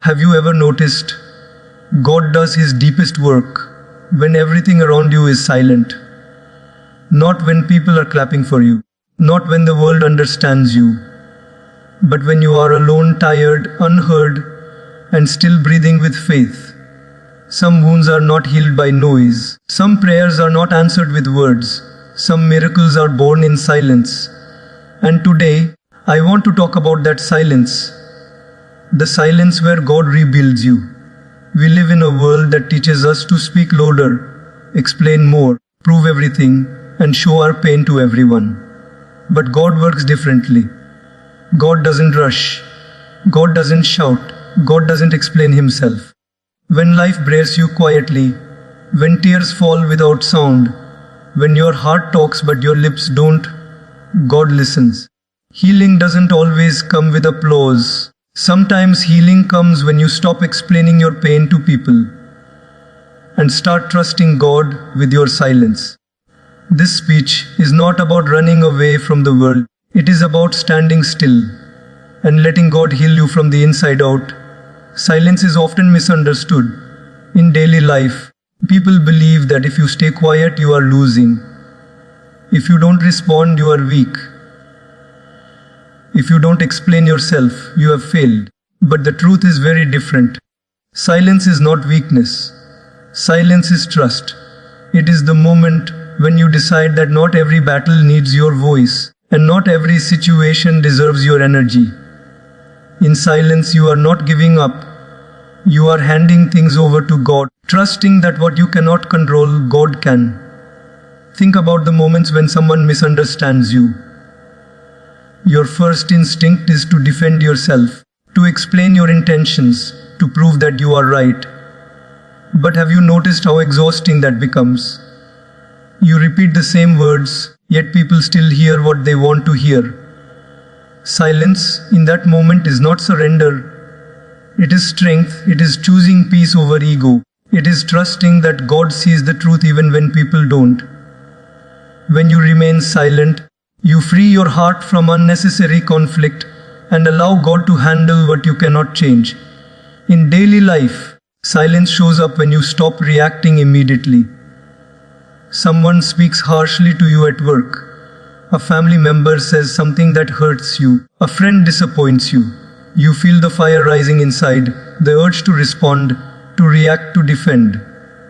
Have you ever noticed God does His deepest work when everything around you is silent? Not when people are clapping for you, not when the world understands you, but when you are alone, tired, unheard, and still breathing with faith. Some wounds are not healed by noise. Some prayers are not answered with words. Some miracles are born in silence. And today, I want to talk about that silence. The silence where God rebuilds you. We live in a world that teaches us to speak louder, explain more, prove everything, and show our pain to everyone. But God works differently. God doesn't rush. God doesn't shout. God doesn't explain Himself. When life breaks you quietly, when tears fall without sound, when your heart talks but your lips don't, God listens. Healing doesn't always come with applause. Sometimes healing comes when you stop explaining your pain to people and start trusting God with your silence. This speech is not about running away from the world. It is about standing still and letting God heal you from the inside out. Silence is often misunderstood. In daily life, people believe that if you stay quiet, you are losing. If you don't respond, you are weak. If you don't explain yourself, you have failed. But the truth is very different. Silence is not weakness. Silence is trust. It is the moment when you decide that not every battle needs your voice, and not every situation deserves your energy. In silence, you are not giving up. You are handing things over to God, trusting that what you cannot control, God can. Think about the moments when someone misunderstands you. Your first instinct is to defend yourself, to explain your intentions, to prove that you are right. But have you noticed how exhausting that becomes? You repeat the same words, yet people still hear what they want to hear. Silence in that moment is not surrender. It is strength. It is choosing peace over ego. It is trusting that God sees the truth even when people don't. When you remain silent, you free your heart from unnecessary conflict and allow God to handle what you cannot change. In daily life, silence shows up when you stop reacting immediately. Someone speaks harshly to you at work. A family member says something that hurts you. A friend disappoints you. You feel the fire rising inside, the urge to respond, to react, to defend.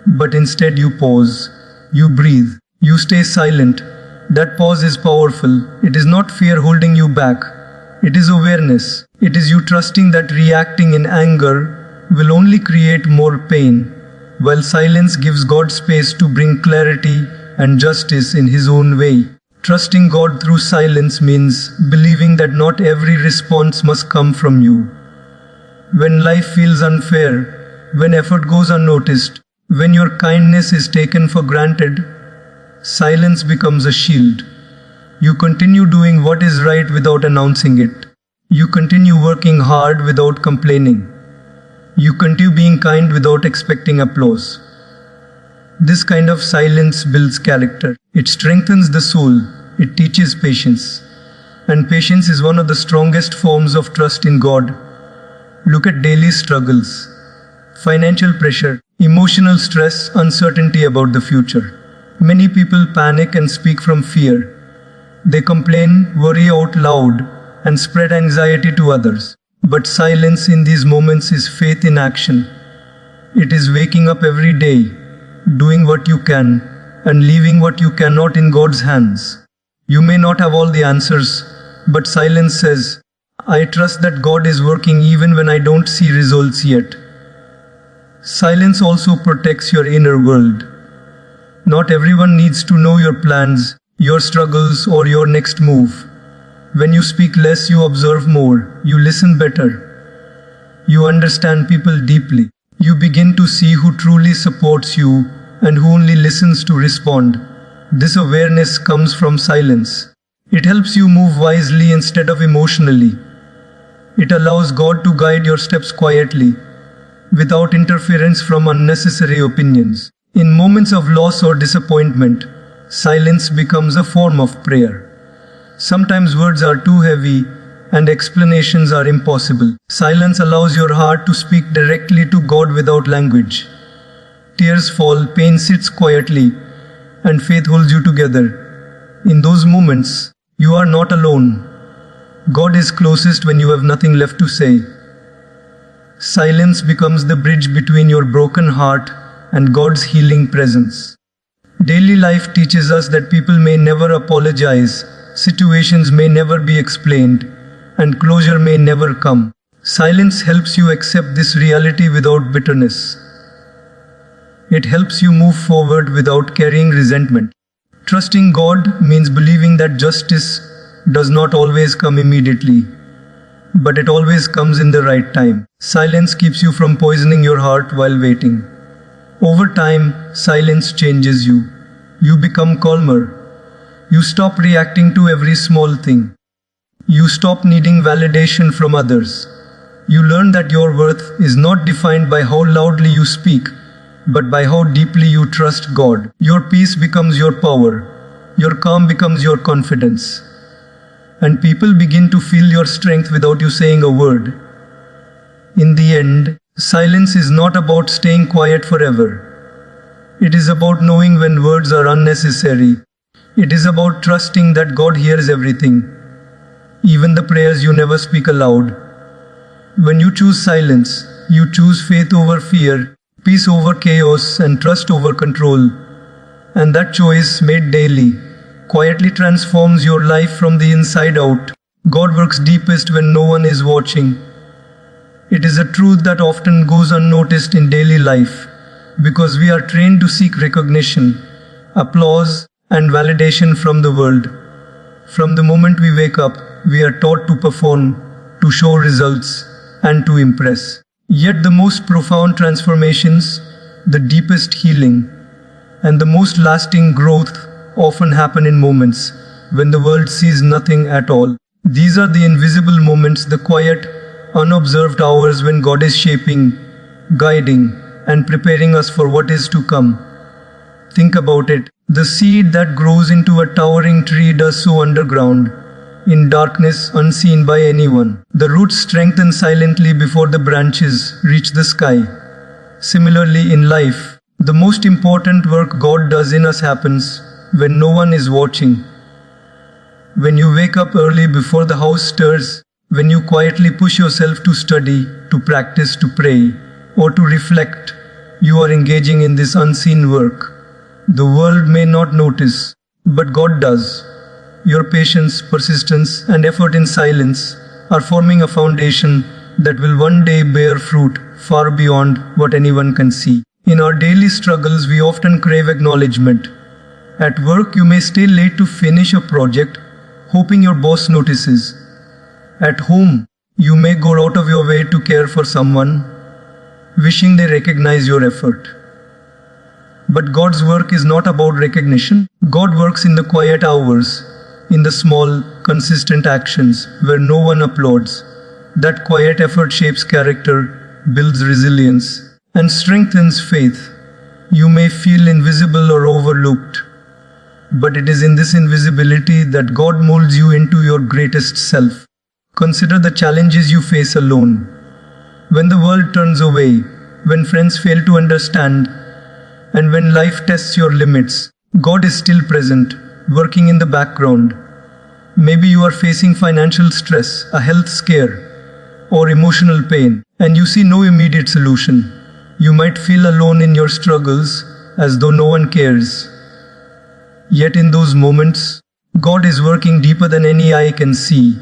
But instead you pause. You breathe. You stay silent. That pause is powerful. It is not fear holding you back. It is awareness. It is you trusting that reacting in anger will only create more pain, while silence gives God space to bring clarity and justice in His own way. Trusting God through silence means believing that not every response must come from you. When life feels unfair, when effort goes unnoticed, when your kindness is taken for granted, silence becomes a shield. You continue doing what is right without announcing it. You continue working hard without complaining. You continue being kind without expecting applause. This kind of silence builds character. It strengthens the soul. It teaches patience. And patience is one of the strongest forms of trust in God. Look at daily struggles, financial pressure, emotional stress, uncertainty about the future. Many people panic and speak from fear. They complain, worry out loud, and spread anxiety to others. But silence in these moments is faith in action. It is waking up every day, doing what you can, and leaving what you cannot in God's hands. You may not have all the answers, but silence says, I trust that God is working even when I don't see results yet. Silence also protects your inner world. Not everyone needs to know your plans, your struggles, or your next move. When you speak less, you observe more, you listen better. You understand people deeply. You begin to see who truly supports you and who only listens to respond. This awareness comes from silence. It helps you move wisely instead of emotionally. It allows God to guide your steps quietly, without interference from unnecessary opinions. In moments of loss or disappointment, silence becomes a form of prayer. Sometimes words are too heavy and explanations are impossible. Silence allows your heart to speak directly to God without language. Tears fall, pain sits quietly, and faith holds you together. In those moments, you are not alone. God is closest when you have nothing left to say. Silence becomes the bridge between your broken heart and God's healing presence. Daily life teaches us that people may never apologize, situations may never be explained, and closure may never come. Silence helps you accept this reality without bitterness. It helps you move forward without carrying resentment. Trusting God means believing that justice does not always come immediately, but it always comes in the right time. Silence keeps you from poisoning your heart while waiting. Over time, silence changes you. You become calmer. You stop reacting to every small thing. You stop needing validation from others. You learn that your worth is not defined by how loudly you speak, but by how deeply you trust God. Your peace becomes your power. Your calm becomes your confidence. And people begin to feel your strength without you saying a word. In the end, silence is not about staying quiet forever. It is about knowing when words are unnecessary. It is about trusting that God hears everything, even the prayers you never speak aloud. When you choose silence, you choose faith over fear, peace over chaos, and trust over control. And that choice, made daily, quietly transforms your life from the inside out. God works deepest when no one is watching. It is a truth that often goes unnoticed in daily life, because we are trained to seek recognition, applause, and validation from the world. From the moment we wake up, we are taught to perform, to show results, and to impress. Yet the most profound transformations, the deepest healing, and the most lasting growth often happen in moments when the world sees nothing at all. These are the invisible moments, the quiet, unobserved hours when God is shaping, guiding, and preparing us for what is to come. Think about it. The seed that grows into a towering tree does so underground, in darkness, unseen by anyone. The roots strengthen silently before the branches reach the sky. Similarly, in life, the most important work God does in us happens when no one is watching. When you wake up early before the house stirs, when you quietly push yourself to study, to practice, to pray, or to reflect, you are engaging in this unseen work. The world may not notice, but God does. Your patience, persistence, and effort in silence are forming a foundation that will one day bear fruit far beyond what anyone can see. In our daily struggles, we often crave acknowledgement. At work, you may stay late to finish a project, hoping your boss notices. At home, you may go out of your way to care for someone, wishing they recognize your effort. But God's work is not about recognition. God works in the quiet hours, in the small, consistent actions where no one applauds. That quiet effort shapes character, builds resilience, and strengthens faith. You may feel invisible or overlooked, but it is in this invisibility that God molds you into your greatest self. Consider the challenges you face alone. When the world turns away, when friends fail to understand, and when life tests your limits, God is still present, working in the background. Maybe you are facing financial stress, a health scare, or emotional pain, and you see no immediate solution. You might feel alone in your struggles, as though no one cares. Yet in those moments, God is working deeper than any eye can see.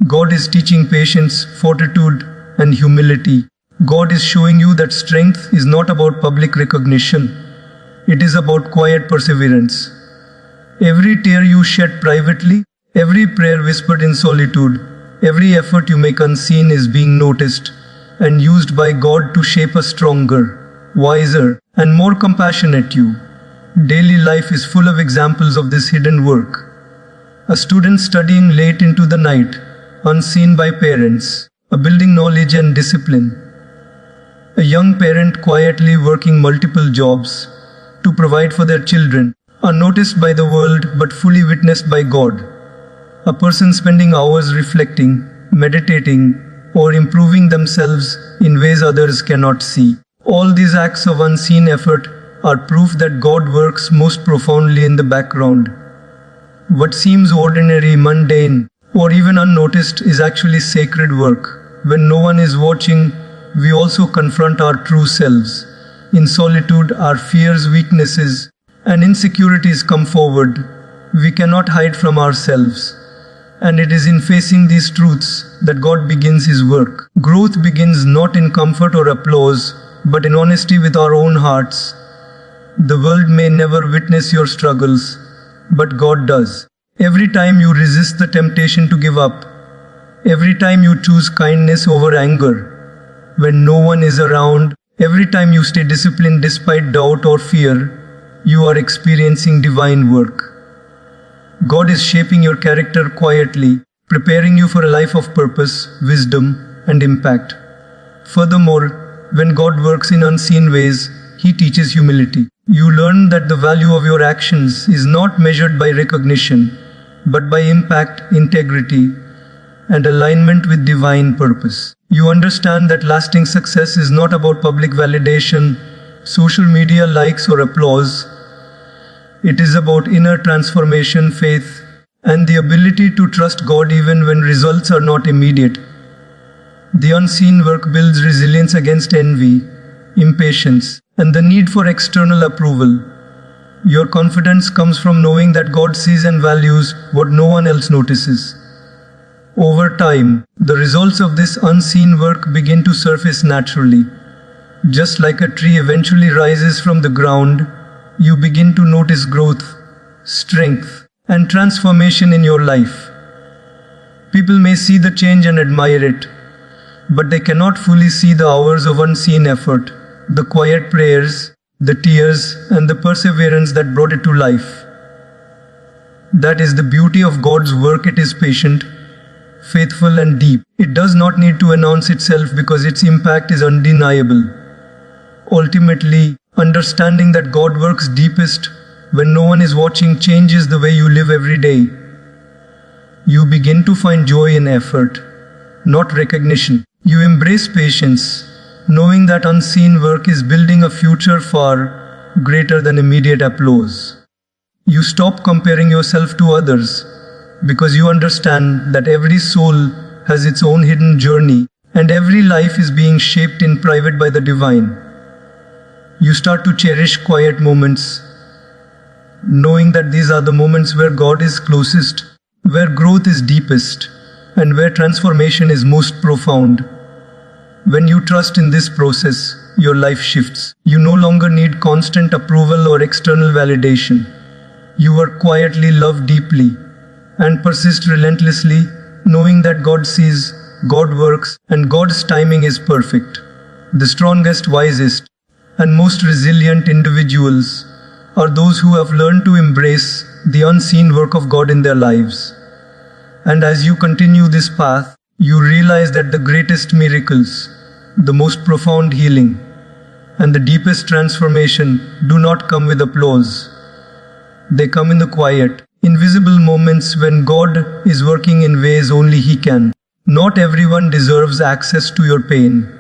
God is teaching patience, fortitude, and humility. God is showing you that strength is not about public recognition. It is about quiet perseverance. Every tear you shed privately, every prayer whispered in solitude, every effort you make unseen is being noticed and used by God to shape a stronger, wiser, and more compassionate you. Daily life is full of examples of this hidden work. A student studying late into the night, unseen by parents, building knowledge and discipline. A young parent quietly working multiple jobs to provide for their children, unnoticed by the world but fully witnessed by God. A person spending hours reflecting, meditating, or improving themselves in ways others cannot see. All these acts of unseen effort are proof that God works most profoundly in the background. What seems ordinary, mundane, or even unnoticed is actually sacred work. When no one is watching, we also confront our true selves. In solitude, our fears, weaknesses, and insecurities come forward. We cannot hide from ourselves. And it is in facing these truths that God begins His work. Growth begins not in comfort or applause, but in honesty with our own hearts. The world may never witness your struggles, but God does. Every time you resist the temptation to give up, every time you choose kindness over anger, when no one is around, every time you stay disciplined despite doubt or fear, you are experiencing divine work. God is shaping your character quietly, preparing you for a life of purpose, wisdom, and impact. Furthermore, when God works in unseen ways, He teaches humility. You learn that the value of your actions is not measured by recognition, but by impact, integrity, and alignment with divine purpose. You understand that lasting success is not about public validation, social media likes, or applause. It is about inner transformation, faith, and the ability to trust God even when results are not immediate. The unseen work builds resilience against envy, impatience, and the need for external approval. Your confidence comes from knowing that God sees and values what no one else notices. Over time, the results of this unseen work begin to surface naturally. Just like a tree eventually rises from the ground, you begin to notice growth, strength, and transformation in your life. People may see the change and admire it, but they cannot fully see the hours of unseen effort, the quiet prayers, the tears, and the perseverance that brought it to life. That is the beauty of God's work. It is patient, faithful, and deep. It does not need to announce itself because its impact is undeniable. Ultimately, understanding that God works deepest when no one is watching changes the way you live every day. You begin to find joy in effort, not recognition. You embrace patience, knowing that unseen work is building a future far greater than immediate applause. You stop comparing yourself to others because you understand that every soul has its own hidden journey and every life is being shaped in private by the divine. You start to cherish quiet moments, knowing that these are the moments where God is closest, where growth is deepest, and where transformation is most profound. When you trust in this process, your life shifts. You no longer need constant approval or external validation. You are quietly loved deeply and persist relentlessly, knowing that God sees, God works, and God's timing is perfect. The strongest, wisest, and most resilient individuals are those who have learned to embrace the unseen work of God in their lives. And as you continue this path, you realize that the greatest miracles, the most profound healing, and the deepest transformation do not come with applause. They come in the quiet, invisible moments when God is working in ways only He can. Not everyone deserves access to your pain.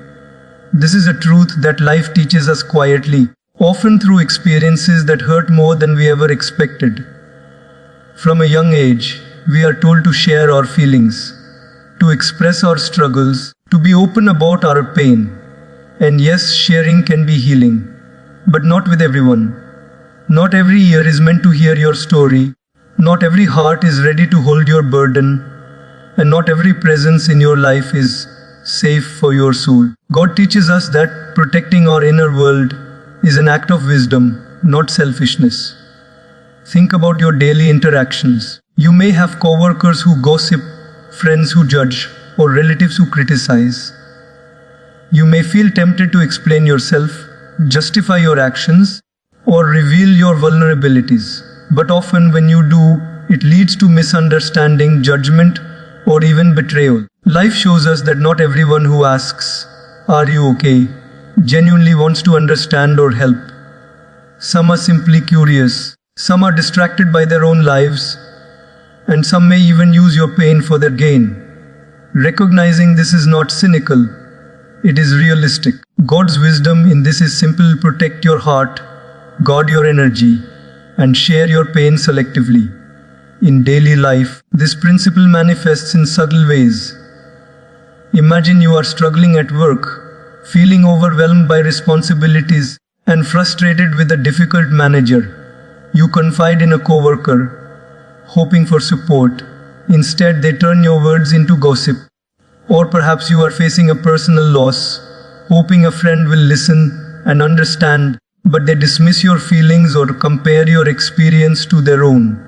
This is a truth that life teaches us quietly, often through experiences that hurt more than we ever expected. From a young age, we are told to share our feelings, to express our struggles, to be open about our pain. And yes, sharing can be healing, but not with everyone. Not every ear is meant to hear your story. Not every heart is ready to hold your burden. And not every presence in your life is safe for your soul. God teaches us that protecting our inner world is an act of wisdom, not selfishness. Think about your daily interactions. You may have co-workers who gossip, friends who judge, or relatives who criticize. You may feel tempted to explain yourself, justify your actions, or reveal your vulnerabilities. But often when you do, it leads to misunderstanding, judgment, or even betrayal. Life shows us that not everyone who asks, "Are you okay?" genuinely wants to understand or help. Some are simply curious, some are distracted by their own lives, and some may even use your pain for their gain. Recognizing this is not cynical, it is realistic. God's wisdom in this is simple: protect your heart, guard your energy, and share your pain selectively. In daily life, this principle manifests in subtle ways. Imagine you are struggling at work, feeling overwhelmed by responsibilities, and frustrated with a difficult manager. You confide in a coworker, hoping for support. Instead, they turn your words into gossip. Or perhaps you are facing a personal loss, hoping a friend will listen and understand, but they dismiss your feelings or compare your experience to their own.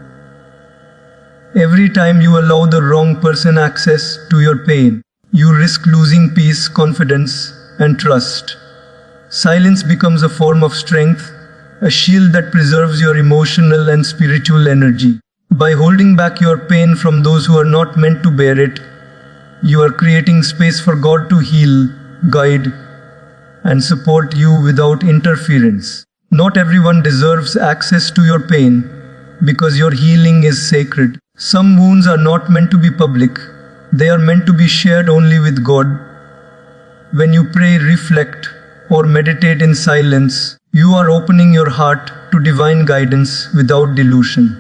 Every time you allow the wrong person access to your pain, you risk losing peace, confidence, and trust. Silence becomes a form of strength, a shield that preserves your emotional and spiritual energy. By holding back your pain from those who are not meant to bear it, you are creating space for God to heal, guide, and support you without interference. Not everyone deserves access to your pain because your healing is sacred. Some wounds are not meant to be public, they are meant to be shared only with God. When you pray, reflect, or meditate in silence, you are opening your heart to divine guidance without delusion.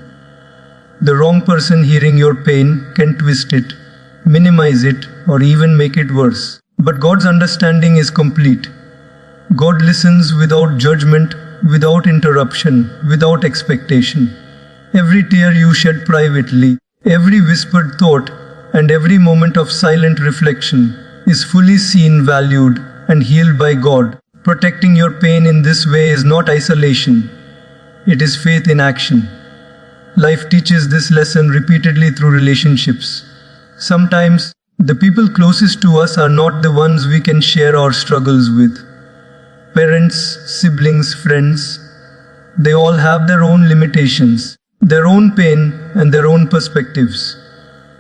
The wrong person hearing your pain can twist it, minimize it, or even make it worse. But God's understanding is complete. God listens without judgment, without interruption, without expectation. Every tear you shed privately, every whispered thought, and every moment of silent reflection is fully seen, valued, and healed by God. Protecting your pain in this way is not isolation, it is faith in action. Life teaches this lesson repeatedly through relationships. Sometimes, the people closest to us are not the ones we can share our struggles with. Parents, siblings, friends, they all have their own limitations, their own pain, and their own perspectives.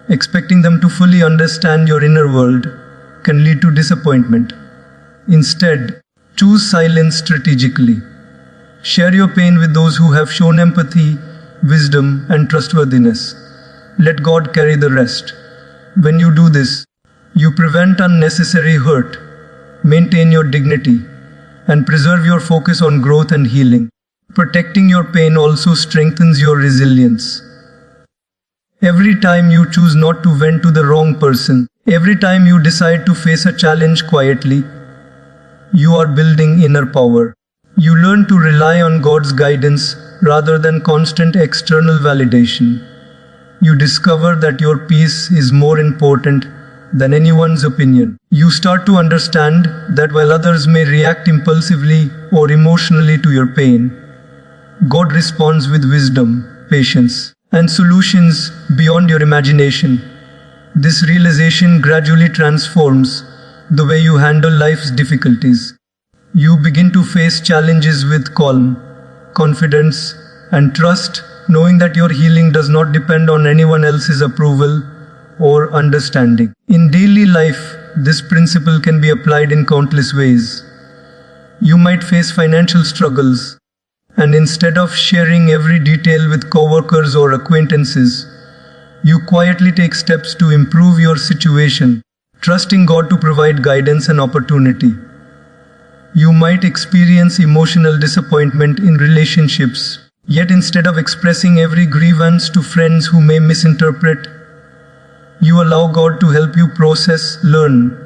Expecting them to fully understand your inner world can lead to disappointment. Instead, choose silence strategically. Share your pain with those who have shown empathy, wisdom, and trustworthiness. Let God carry the rest. When you do this, you prevent unnecessary hurt, maintain your dignity, and preserve your focus on growth and healing. Protecting your pain also strengthens your resilience. Every time you choose not to vent to the wrong person, every time you decide to face a challenge quietly, you are building inner power. You learn to rely on God's guidance rather than constant external validation. You discover that your peace is more important than anyone's opinion. You start to understand that while others may react impulsively or emotionally to your pain, God responds with wisdom, patience, and solutions beyond your imagination. This realization gradually transforms the way you handle life's difficulties. You begin to face challenges with calm, confidence, and trust, knowing that your healing does not depend on anyone else's approval or understanding. In daily life, this principle can be applied in countless ways. You might face financial struggles, and instead of sharing every detail with coworkers or acquaintances, you quietly take steps to improve your situation, trusting God to provide guidance and opportunity. You might experience emotional disappointment in relationships, yet instead of expressing every grievance to friends who may misinterpret, you allow God to help you process, learn,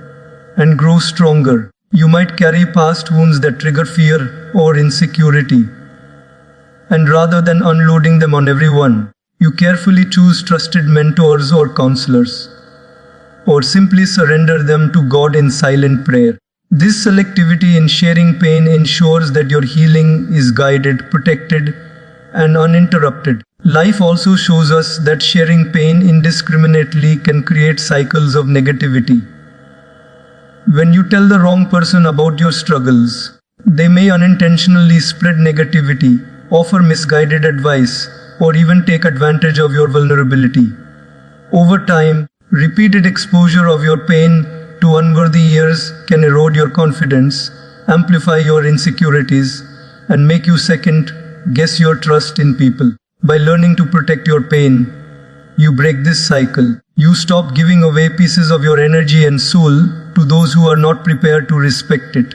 and grow stronger. You might carry past wounds that trigger fear or insecurity, and rather than unloading them on everyone, you carefully choose trusted mentors or counselors, or simply surrender them to God in silent prayer. This selectivity in sharing pain ensures that your healing is guided, protected, and uninterrupted. Life also shows us that sharing pain indiscriminately can create cycles of negativity. When you tell the wrong person about your struggles, they may unintentionally spread negativity, offer misguided advice, or even take advantage of your vulnerability. Over time, repeated exposure of your pain to unworthy ears can erode your confidence, amplify your insecurities, and make you second-guess your trust in people. By learning to protect your pain, you break this cycle. You stop giving away pieces of your energy and soul to those who are not prepared to respect it.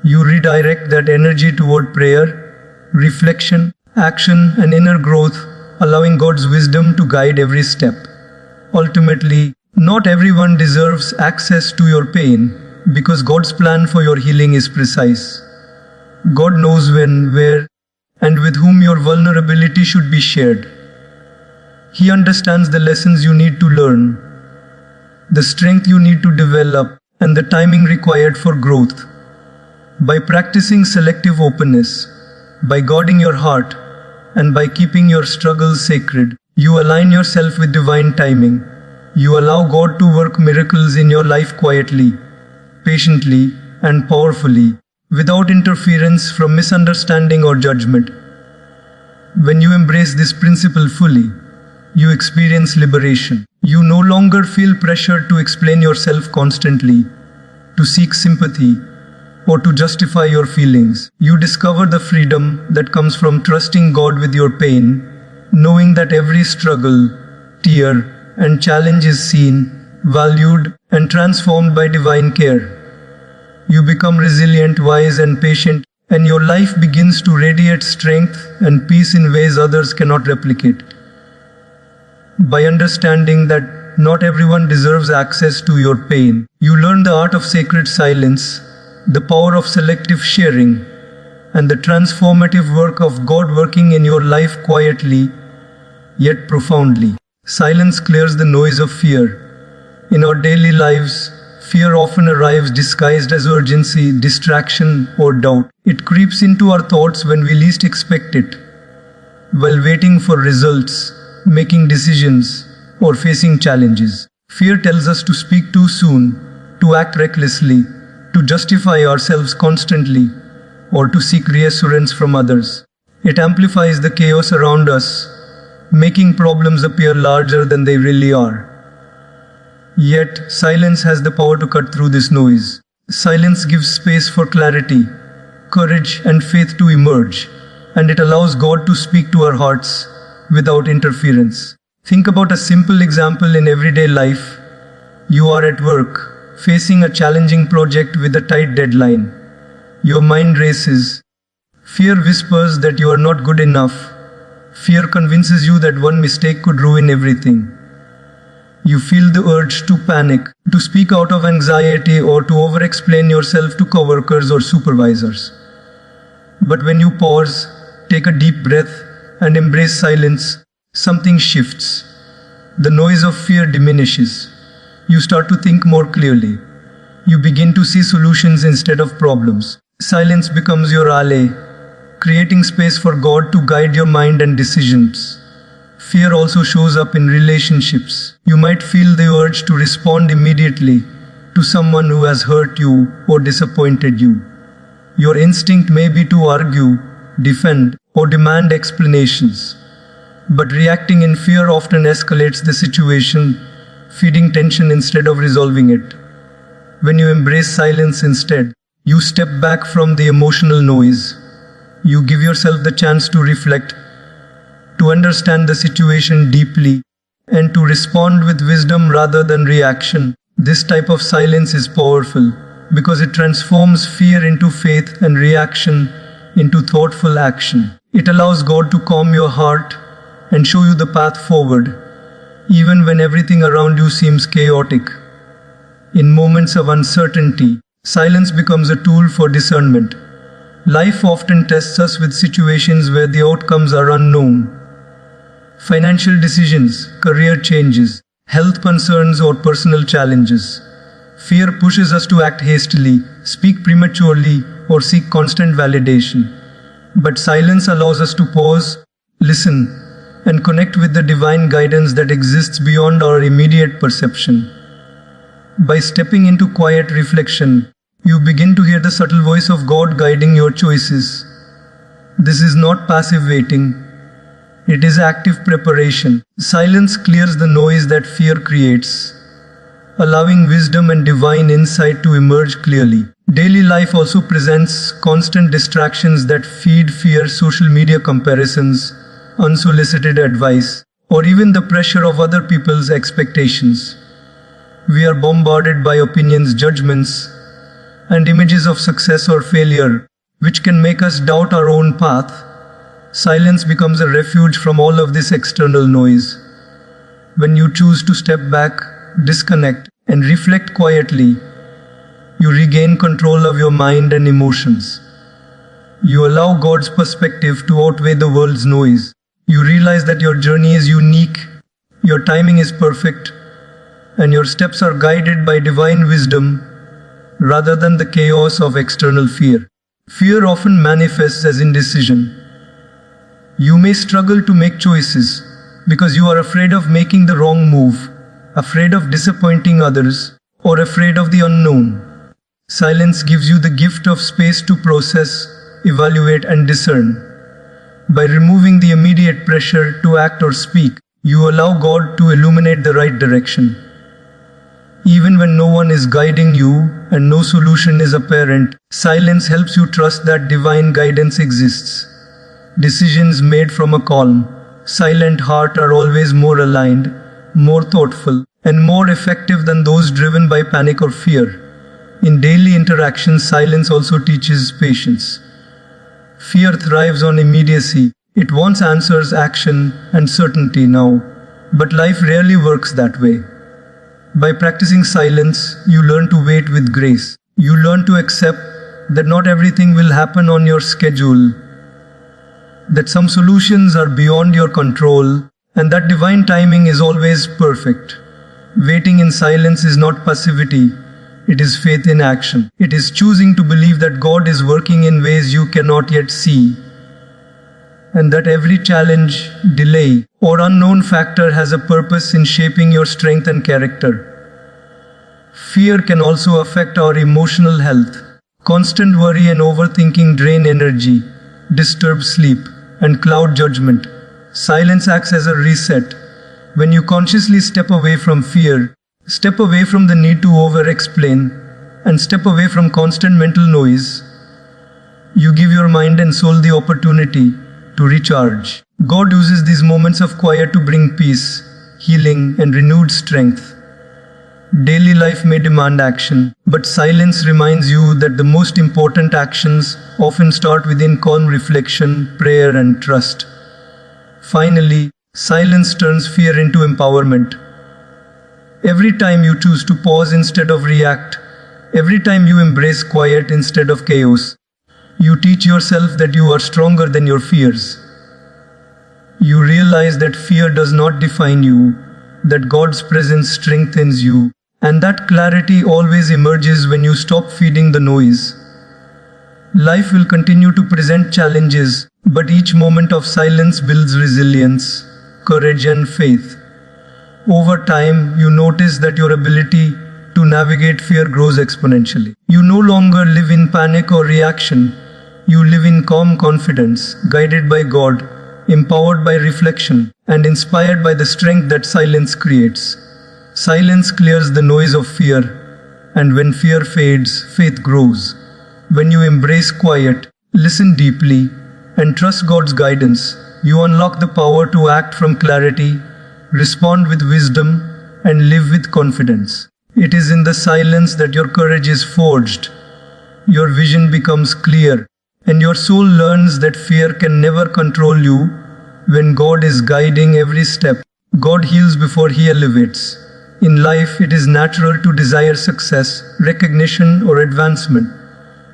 You redirect that energy toward prayer, reflection, action, and inner growth, allowing God's wisdom to guide every step. Ultimately, not everyone deserves access to your pain, because God's plan for your healing is precise. God knows when, where, and with whom your vulnerability should be shared. He understands the lessons you need to learn, the strength you need to develop, and the timing required for growth. By practicing selective openness, by guarding your heart, and by keeping your struggles sacred, you align yourself with divine timing. You allow God to work miracles in your life quietly, patiently, and powerfully, without interference from misunderstanding or judgment. When you embrace this principle fully, you experience liberation. You no longer feel pressure to explain yourself constantly, to seek sympathy, or to justify your feelings. You discover the freedom that comes from trusting God with your pain, knowing that every struggle, tear, and challenge is seen, valued, and transformed by divine care. You become resilient, wise, and patient, and your life begins to radiate strength and peace in ways others cannot replicate. By understanding that not everyone deserves access to your pain, you learn the art of sacred silence, the power of selective sharing, and the transformative work of God working in your life quietly, yet profoundly. Silence clears the noise of fear. In our daily lives, fear often arrives disguised as urgency, distraction, or doubt. It creeps into our thoughts when we least expect it. While waiting for results, making decisions, or facing challenges, fear tells us to speak too soon, to act recklessly, to justify ourselves constantly, or to seek reassurance from others. It amplifies the chaos around us, making problems appear larger than they really are. Yet, silence has the power to cut through this noise. Silence gives space for clarity, courage, and faith to emerge, and it allows God to speak to our hearts without interference. Think about a simple example in everyday life. You are at work, facing a challenging project with a tight deadline. Your mind races. Fear whispers that you are not good enough. Fear convinces you that one mistake could ruin everything. You feel the urge to panic, to speak out of anxiety, or to over-explain yourself to coworkers or supervisors. But when you pause, take a deep breath, and embrace silence, something shifts. The noise of fear diminishes. You start to think more clearly. You begin to see solutions instead of problems. Silence becomes your ally, creating space for God to guide your mind and decisions. Fear also shows up in relationships. You might feel the urge to respond immediately to someone who has hurt you or disappointed you. Your instinct may be to argue, defend, or demand explanations. But reacting in fear often escalates the situation, feeding tension instead of resolving it. When you embrace silence instead, you step back from the emotional noise. You give yourself the chance to reflect, to understand the situation deeply, and to respond with wisdom rather than reaction. This type of silence is powerful because it transforms fear into faith and reaction into thoughtful action. It allows God to calm your heart and show you the path forward, even when everything around you seems chaotic. In moments of uncertainty, silence becomes a tool for discernment. Life often tests us with situations where the outcomes are unknown. Financial decisions, career changes, health concerns, or personal challenges. Fear pushes us to act hastily, speak prematurely, or seek constant validation. But silence allows us to pause, listen, and connect with the divine guidance that exists beyond our immediate perception. By stepping into quiet reflection, you begin to hear the subtle voice of God guiding your choices. This is not passive waiting. It is active preparation. Silence clears the noise that fear creates, allowing wisdom and divine insight to emerge clearly. Daily life also presents constant distractions that feed fear: social media comparisons, unsolicited advice, or even the pressure of other people's expectations. We are bombarded by opinions, judgments, and images of success or failure, which can make us doubt our own path. Silence becomes a refuge from all of this external noise. When you choose to step back, disconnect, and reflect quietly, you regain control of your mind and emotions. You allow God's perspective to outweigh the world's noise. You realize that your journey is unique, your timing is perfect, and your steps are guided by divine wisdom rather than the chaos of external fear. Fear often manifests as indecision. You may struggle to make choices because you are afraid of making the wrong move, afraid of disappointing others, or afraid of the unknown. Silence gives you the gift of space to process, evaluate, and discern. By removing the immediate pressure to act or speak, you allow God to illuminate the right direction. Even when no one is guiding you and no solution is apparent, silence helps you trust that divine guidance exists. Decisions made from a calm, silent heart are always more aligned, more thoughtful, and more effective than those driven by panic or fear. In daily interactions, silence also teaches patience. Fear thrives on immediacy. It wants answers, action, and certainty now. But life rarely works that way. By practicing silence, you learn to wait with grace. You learn to accept that not everything will happen on your schedule, that some solutions are beyond your control, and that divine timing is always perfect. Waiting in silence is not passivity, it is faith in action. It is choosing to believe that God is working in ways you cannot yet see, and that every challenge, delay, or unknown factor has a purpose in shaping your strength and character. Fear can also affect our emotional health. Constant worry and overthinking drain energy, disturb sleep, and cloud judgment. Silence acts as a reset. When you consciously step away from fear, step away from the need to over-explain, and step away from constant mental noise, you give your mind and soul the opportunity to recharge. God uses these moments of quiet to bring peace, healing, and renewed strength. Daily life may demand action, but silence reminds you that the most important actions often start within calm reflection, prayer, and trust. Finally, silence turns fear into empowerment. Every time you choose to pause instead of react, every time you embrace quiet instead of chaos, you teach yourself that you are stronger than your fears. You realize that fear does not define you, that God's presence strengthens you, and that clarity always emerges when you stop feeding the noise. Life will continue to present challenges, but each moment of silence builds resilience, courage, and faith. Over time, you notice that your ability to navigate fear grows exponentially. You no longer live in panic or reaction. You live in calm confidence, guided by God, empowered by reflection, and inspired by the strength that silence creates. Silence clears the noise of fear, and when fear fades, faith grows. When you embrace quiet, listen deeply, and trust God's guidance, you unlock the power to act from clarity, respond with wisdom, and live with confidence. It is in the silence that your courage is forged, your vision becomes clear, and your soul learns that fear can never control you. When God is guiding every step, God heals before He elevates. In life, it is natural to desire success, recognition, or advancement.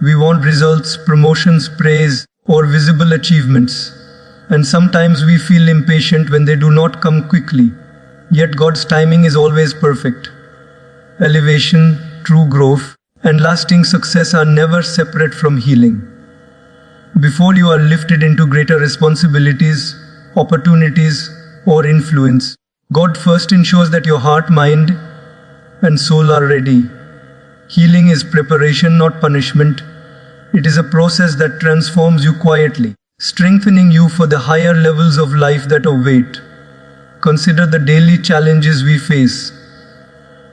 We want results, promotions, praise, or visible achievements. And sometimes we feel impatient when they do not come quickly. Yet God's timing is always perfect. Elevation, true growth, and lasting success are never separate from healing. Before you are lifted into greater responsibilities, opportunities, or influence, God first ensures that your heart, mind, and soul are ready. Healing is preparation, not punishment. It is a process that transforms you quietly, strengthening you for the higher levels of life that await. Consider the daily challenges we face.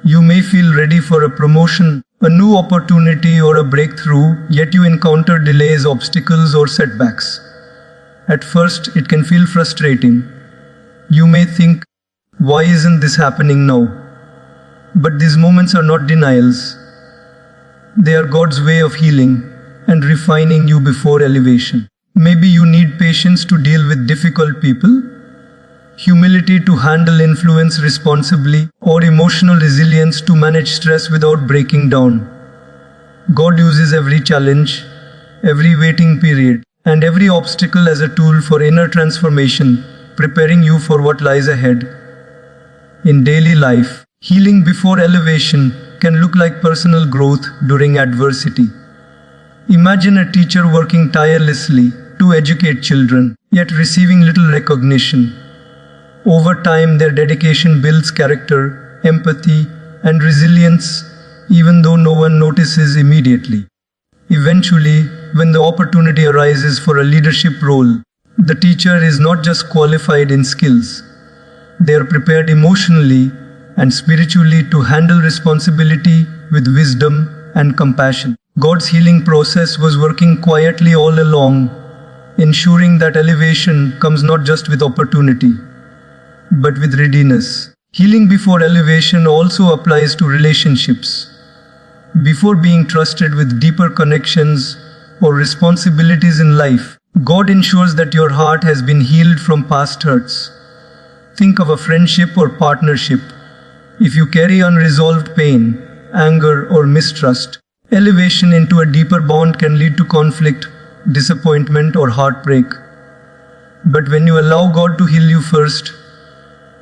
You may feel ready for a promotion, a new opportunity, or a breakthrough, yet you encounter delays, obstacles, or setbacks. At first, it can feel frustrating. You may think, why isn't this happening now? But these moments are not denials. They are God's way of healing and refining you before elevation. Maybe you need patience to deal with difficult people, humility to handle influence responsibly, or emotional resilience to manage stress without breaking down. God uses every challenge, every waiting period, and every obstacle as a tool for inner transformation, preparing you for what lies ahead. In daily life, healing before elevation can look like personal growth during adversity. Imagine a teacher working tirelessly to educate children, yet receiving little recognition. Over time, their dedication builds character, empathy, and resilience, even though no one notices immediately. Eventually, when the opportunity arises for a leadership role, the teacher is not just qualified in skills. They are prepared emotionally and spiritually to handle responsibility with wisdom and compassion. God's healing process was working quietly all along, ensuring that elevation comes not just with opportunity, but with readiness. Healing before elevation also applies to relationships. Before being trusted with deeper connections or responsibilities in life, God ensures that your heart has been healed from past hurts. Think of a friendship or partnership. If you carry unresolved pain, anger, or mistrust, elevation into a deeper bond can lead to conflict, disappointment, or heartbreak. But when you allow God to heal you first,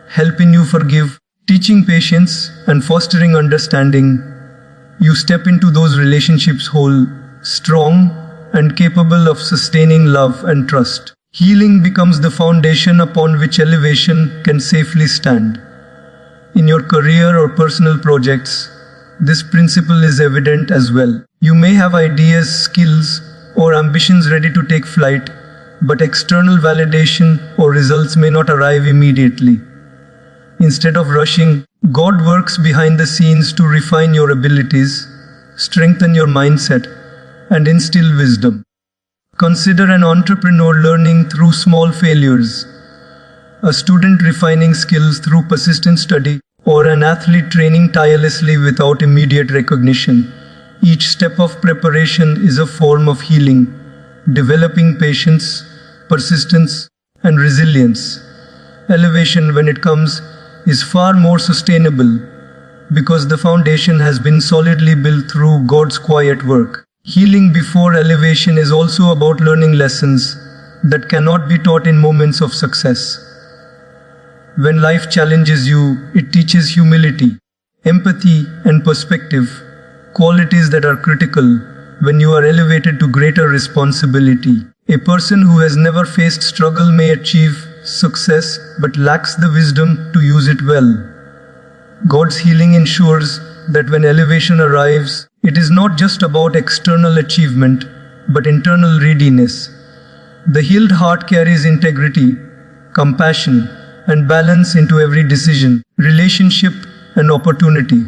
helping you forgive, teaching patience, and fostering understanding, you step into those relationships whole, strong, and capable of sustaining love and trust. Healing becomes the foundation upon which elevation can safely stand. In your career or personal projects, this principle is evident as well. You may have ideas, skills, or ambitions ready to take flight, but external validation or results may not arrive immediately. Instead of rushing, God works behind the scenes to refine your abilities, strengthen your mindset, and instill wisdom. Consider an entrepreneur learning through small failures, a student refining skills through persistent study, or an athlete training tirelessly without immediate recognition. Each step of preparation is a form of healing, developing patience, persistence, and resilience. Elevation, when it comes, is far more sustainable because the foundation has been solidly built through God's quiet work. Healing before elevation is also about learning lessons that cannot be taught in moments of success. When life challenges you, it teaches humility, empathy, and perspective, qualities that are critical when you are elevated to greater responsibility. A person who has never faced struggle may achieve success but lacks the wisdom to use it well. God's healing ensures that when elevation arrives, it is not just about external achievement but internal readiness. The healed heart carries integrity, compassion, and balance into every decision, relationship, and opportunity.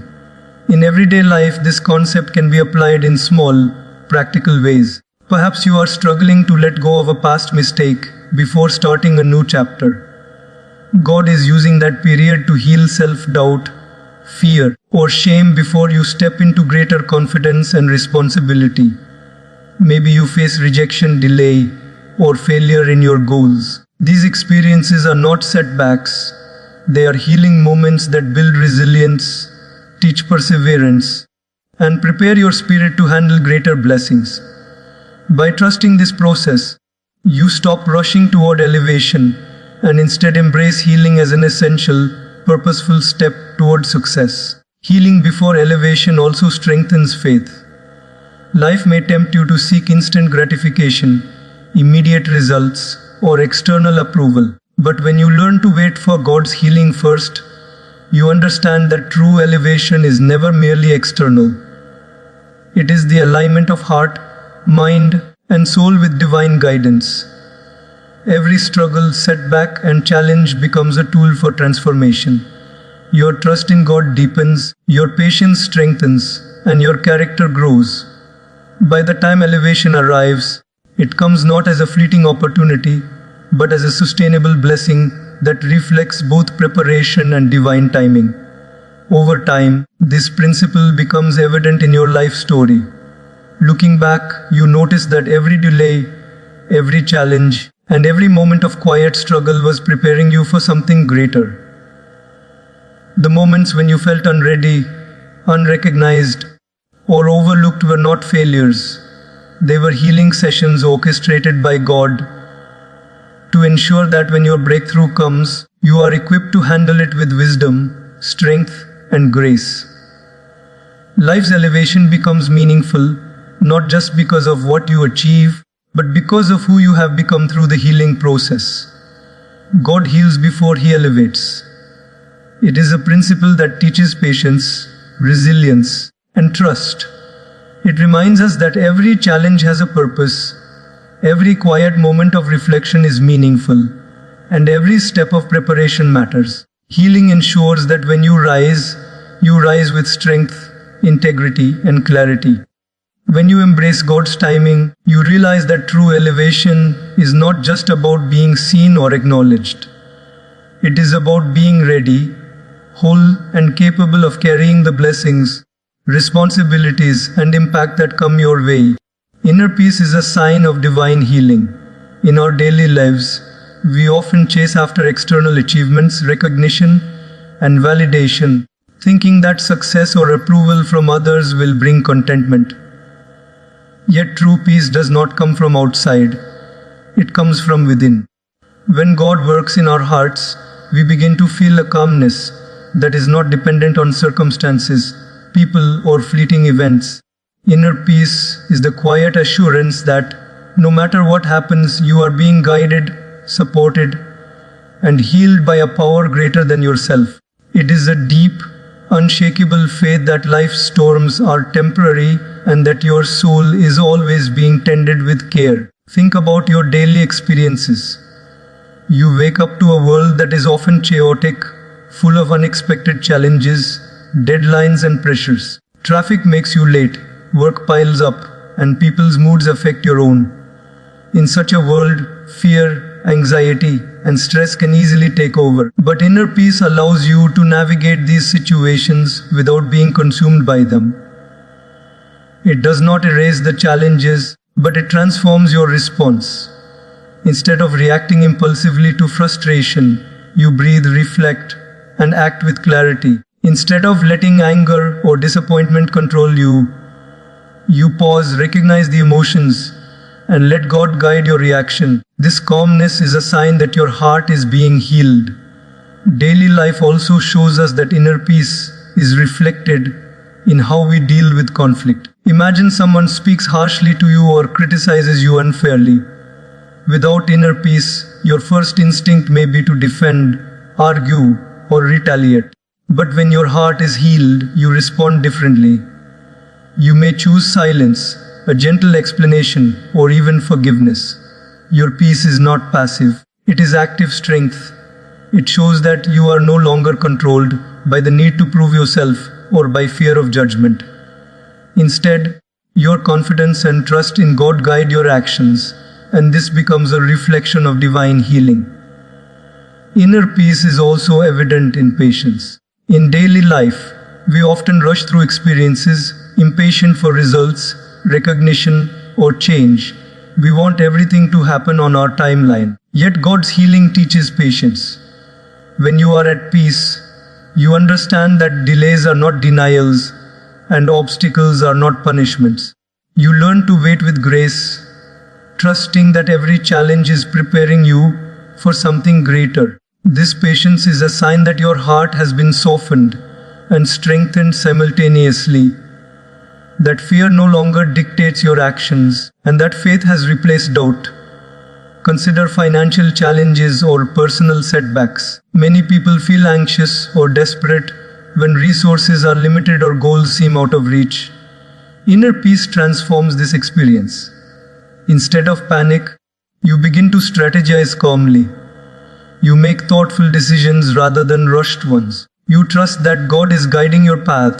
In everyday life, this concept can be applied in small, practical ways. Perhaps you are struggling to let go of a past mistake before starting a new chapter. God is using that period to heal self-doubt, fear, or shame before you step into greater confidence and responsibility. Maybe you face rejection, delay, or failure in your goals. These experiences are not setbacks. They are healing moments that build resilience, teach perseverance, and prepare your spirit to handle greater blessings. By trusting this process, you stop rushing toward elevation and instead embrace healing as an essential, purposeful step toward success. Healing before elevation also strengthens faith. Life may tempt you to seek instant gratification, immediate results, or external approval. But when you learn to wait for God's healing first, you understand that true elevation is never merely external. It is the alignment of heart, mind, and soul with divine guidance. Every struggle, setback, and challenge becomes a tool for transformation. Your trust in God deepens, your patience strengthens, and your character grows. By the time elevation arrives, it comes not as a fleeting opportunity, but as a sustainable blessing that reflects both preparation and divine timing. Over time, this principle becomes evident in your life story. Looking back, you notice that every delay, every challenge, and every moment of quiet struggle was preparing you for something greater. The moments when you felt unready, unrecognized, or overlooked were not failures. They were healing sessions orchestrated by God to ensure that when your breakthrough comes, you are equipped to handle it with wisdom, strength, and grace. Life's elevation becomes meaningful, not just because of what you achieve, but because of who you have become through the healing process. God heals before He elevates. It is a principle that teaches patience, resilience, and trust. It reminds us that every challenge has a purpose, every quiet moment of reflection is meaningful, and every step of preparation matters. Healing ensures that when you rise with strength, integrity, and clarity. When you embrace God's timing, you realize that true elevation is not just about being seen or acknowledged. It is about being ready, whole, and capable of carrying the blessings, responsibilities, and impact that come your way. Inner peace is a sign of divine healing. In our daily lives, we often chase after external achievements, recognition, and validation, thinking that success or approval from others will bring contentment. Yet true peace does not come from outside. It comes from within. When God works in our hearts, we begin to feel a calmness that is not dependent on circumstances, people, or fleeting events. Inner peace is the quiet assurance that no matter what happens, you are being guided, supported, and healed by a power greater than yourself. It is a deep, unshakable faith that life's storms are temporary and that your soul is always being tended with care. Think about your daily experiences. You wake up to a world that is often chaotic, full of unexpected challenges, deadlines, and pressures. Traffic makes you late, work piles up, and people's moods affect your own. In such a world, fear, anxiety, and stress can easily take over. But inner peace allows you to navigate these situations without being consumed by them. It does not erase the challenges, but it transforms your response. Instead of reacting impulsively to frustration, you breathe, reflect, and act with clarity. Instead of letting anger or disappointment control you, you pause, recognize the emotions, and let God guide your reaction. This calmness is a sign that your heart is being healed. Daily life also shows us that inner peace is reflected in how we deal with conflict. Imagine someone speaks harshly to you or criticizes you unfairly. Without inner peace, your first instinct may be to defend, argue, or retaliate. But when your heart is healed, you respond differently. You may choose silence, a gentle explanation, or even forgiveness. Your peace is not passive, it is active strength. It shows that you are no longer controlled by the need to prove yourself or by fear of judgment. Instead, your confidence and trust in God guide your actions, and this becomes a reflection of divine healing. Inner peace is also evident in patience. In daily life, we often rush through experiences, impatient for results, recognition, or change. We want everything to happen on our timeline. Yet God's healing teaches patience. When you are at peace, you understand that delays are not denials and obstacles are not punishments. You learn to wait with grace, trusting that every challenge is preparing you for something greater. This patience is a sign that your heart has been softened and strengthened simultaneously, that fear no longer dictates your actions, and that faith has replaced doubt. Consider financial challenges or personal setbacks. Many people feel anxious or desperate when resources are limited or goals seem out of reach. Inner peace transforms this experience. Instead of panic, you begin to strategize calmly. You make thoughtful decisions rather than rushed ones. You trust that God is guiding your path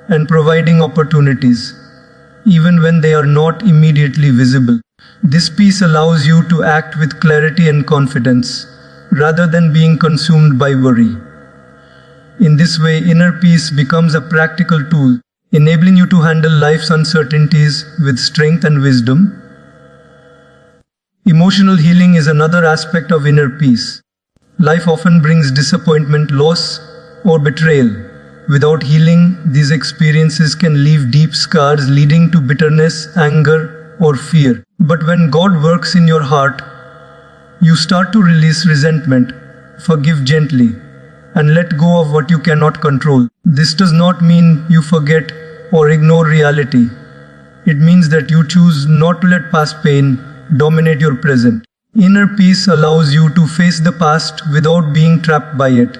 and providing opportunities, even when they are not immediately visible. This peace allows you to act with clarity and confidence, rather than being consumed by worry. In this way, inner peace becomes a practical tool, enabling you to handle life's uncertainties with strength and wisdom. Emotional healing is another aspect of inner peace. Life often brings disappointment, loss, or betrayal. Without healing, these experiences can leave deep scars leading to bitterness, anger, or fear. But when God works in your heart, you start to release resentment, forgive gently, and let go of what you cannot control. This does not mean you forget or ignore reality. It means that you choose not to let past pain dominate your present. Inner peace allows you to face the past without being trapped by it,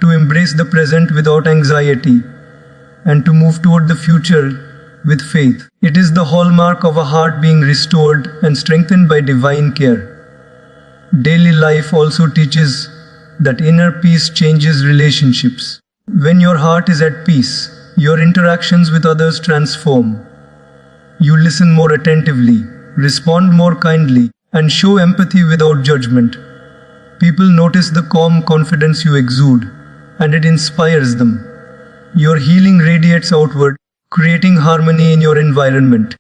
to embrace the present without anxiety, and to move toward the future with faith. It is the hallmark of a heart being restored and strengthened by divine care. Daily life also teaches that inner peace changes relationships. When your heart is at peace, your interactions with others transform. You listen more attentively, respond more kindly, and show empathy without judgment. People notice the calm confidence you exude, and it inspires them. Your healing radiates outward, creating harmony in your environment.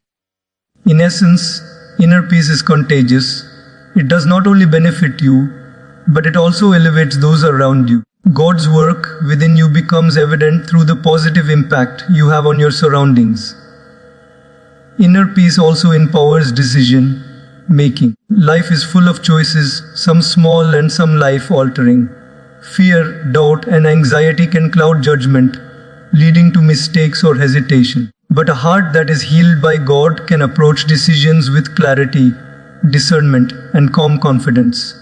In essence, inner peace is contagious. It does not only benefit you, but it also elevates those around you. God's work within you becomes evident through the positive impact you have on your surroundings. Inner peace also empowers decision making. Life is full of choices, some small and some life-altering. Fear, doubt, and anxiety can cloud judgment, leading to mistakes or hesitation. But a heart that is healed by God can approach decisions with clarity, discernment, and calm confidence.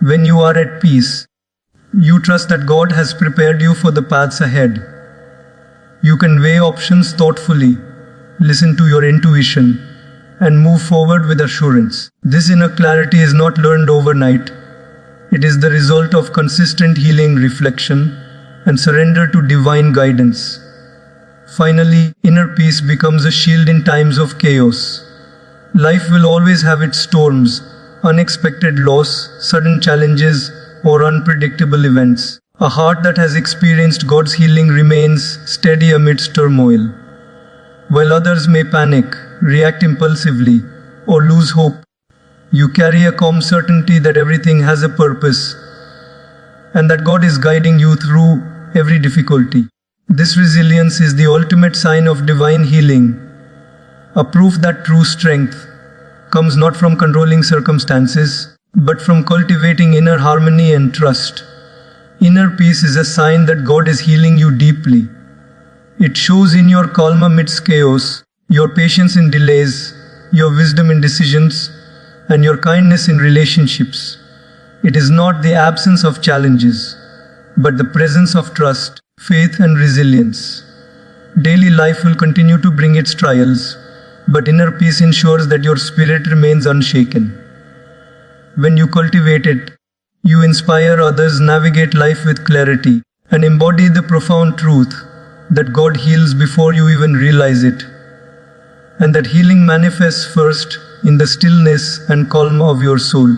When you are at peace, you trust that God has prepared you for the paths ahead. You can weigh options thoughtfully, listen to your intuition, and move forward with assurance. This inner clarity is not learned overnight. It is the result of consistent healing, reflection, and surrender to divine guidance. Finally, inner peace becomes a shield in times of chaos. Life will always have its storms, unexpected loss, sudden challenges, or unpredictable events. A heart that has experienced God's healing remains steady amidst turmoil. While others may panic, react impulsively, or lose hope, you carry a calm certainty that everything has a purpose and that God is guiding you through every difficulty. This resilience is the ultimate sign of divine healing, a proof that true strength comes not from controlling circumstances, but from cultivating inner harmony and trust. Inner peace is a sign that God is healing you deeply. It shows in your calm amidst chaos, your patience in delays, your wisdom in decisions, and your kindness in relationships. It is not the absence of challenges, but the presence of trust, faith, and resilience. Daily life will continue to bring its trials, but inner peace ensures that your spirit remains unshaken. When you cultivate it, you inspire others, navigate life with clarity, and embody the profound truth that God heals before you even realize it, and that healing manifests first in the stillness and calm of your soul.